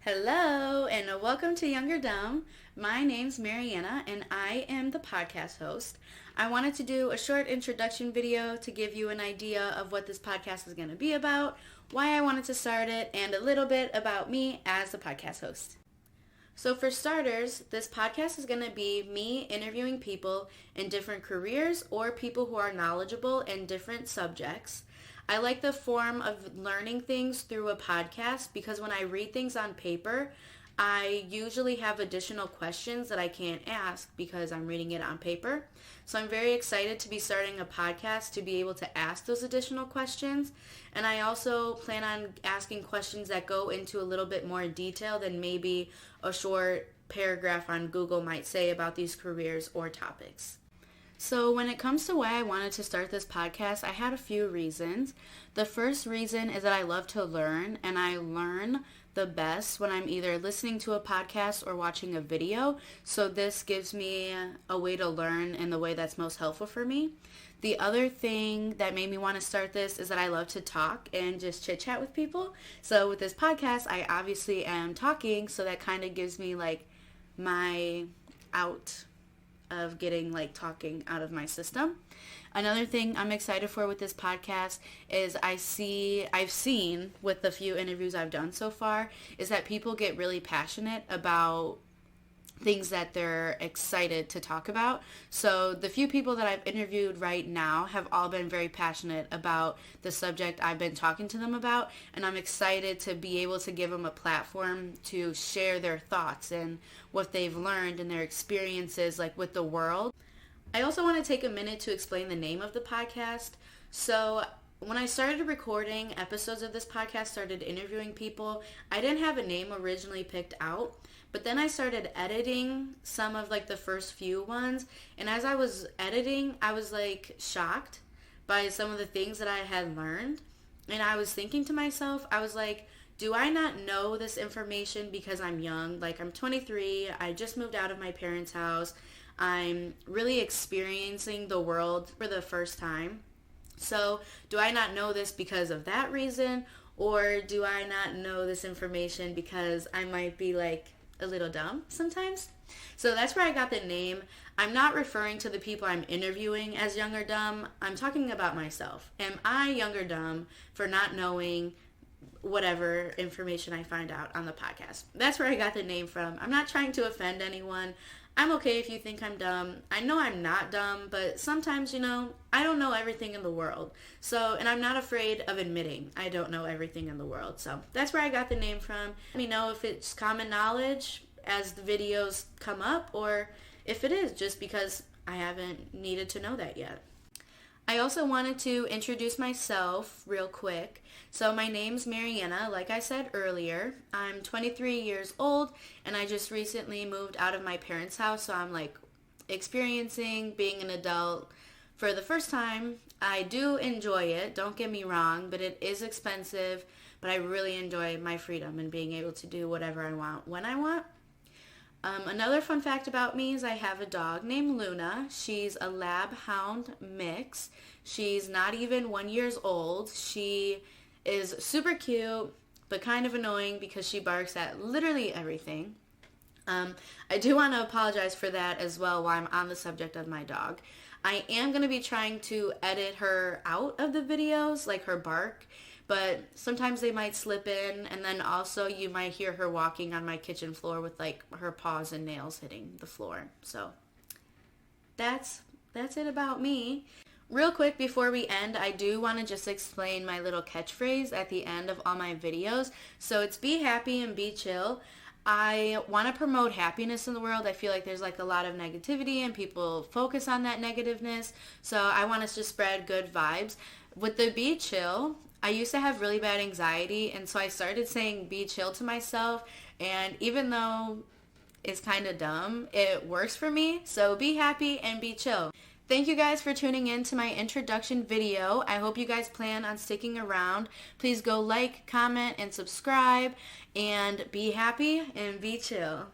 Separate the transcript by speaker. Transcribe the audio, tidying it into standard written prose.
Speaker 1: Hello, and welcome to Younger Dumb. My name's Marianna, and I am the podcast host. I wanted to do a short introduction video to give you an idea of what this podcast is going to be about, why I wanted to start it, and a little bit about me as the podcast host. So for starters, this podcast is going to be me interviewing people in different careers or people who are knowledgeable in different subjects. I like the form of learning things through a podcast because when I read things on paper, I usually have additional questions that I can't ask because I'm reading it on paper. So I'm very excited to be starting a podcast to be able to ask those additional questions. And I also plan on asking questions that go into a little bit more detail than maybe a short paragraph on Google might say about these careers or topics. So when it comes to why I wanted to start this podcast, I had a few reasons. The first reason is that I love to learn, and I learn the best when I'm either listening to a podcast or watching a video. So this gives me a way to learn in the way that's most helpful for me. The other thing that made me want to start this is that I love to talk and just chit chat with people. So with this podcast, I obviously am talking, so that kind of gives me like my out of getting talking out of my system. Another thing I'm excited for with this podcast is I've seen with the few interviews I've done so far is that people get really passionate about things that they're excited to talk about. So the few people that I've interviewed right now have all been very passionate about the subject I've been talking to them about, and I'm excited to be able to give them a platform to share their thoughts and what they've learned and their experiences with the world. I also want to take a minute to explain the name of the podcast. So when I started recording episodes of this podcast, started interviewing people, I didn't have a name originally picked out. But then I started editing some of the first few ones, and as I was editing, I was shocked by some of the things that I had learned, and I was thinking to myself, I was like, do I not know this information because I'm young? I'm 23, I just moved out of my parents' house, I'm really experiencing the world for the first time. So do I not know this because of that reason, or do I not know this information because I might be a little dumb sometimes? So that's where I got the name. I'm not referring to the people I'm interviewing as young or dumb. I'm talking about myself. Am I young or dumb for not knowing whatever information I find out on the podcast? That's where I got the name from. I'm not trying to offend anyone. I'm okay if you think I'm dumb. I know I'm not dumb, but sometimes, I don't know everything in the world. And I'm not afraid of admitting I don't know everything in the world. So that's where I got the name from. Let me know if it's common knowledge as the videos come up, or if it is just because I haven't needed to know that yet. I also wanted to introduce myself real quick. So my name's Marianna, like I said earlier. I'm 23 years old, and I just recently moved out of my parents' house, so I'm experiencing being an adult for the first time. I do enjoy it, don't get me wrong, but it is expensive, but I really enjoy my freedom and being able to do whatever I want when I want. Another fun fact about me is I have a dog named Luna. She's a lab hound mix. She's not even 1 year old. She is super cute, but kind of annoying because she barks at literally everything. I do want to apologize for that as well while I'm on the subject of my dog. I am going to be trying to edit her out of the videos, her bark, but sometimes they might slip in, and then also you might hear her walking on my kitchen floor with her paws and nails hitting the floor. So that's it about me. Real quick before we end, I do want to just explain my little catchphrase at the end of all my videos. So it's be happy and be chill. I want to promote happiness in the world. I feel like there's a lot of negativity and people focus on that negativeness. So I want us to spread good vibes. With the be chill, I used to have really bad anxiety, and so I started saying be chill to myself, and even though it's kind of dumb, it works for me. So be happy and be chill. Thank you guys for tuning in to my introduction video. I hope you guys plan on sticking around. Please go comment, and subscribe, and be happy and be chill.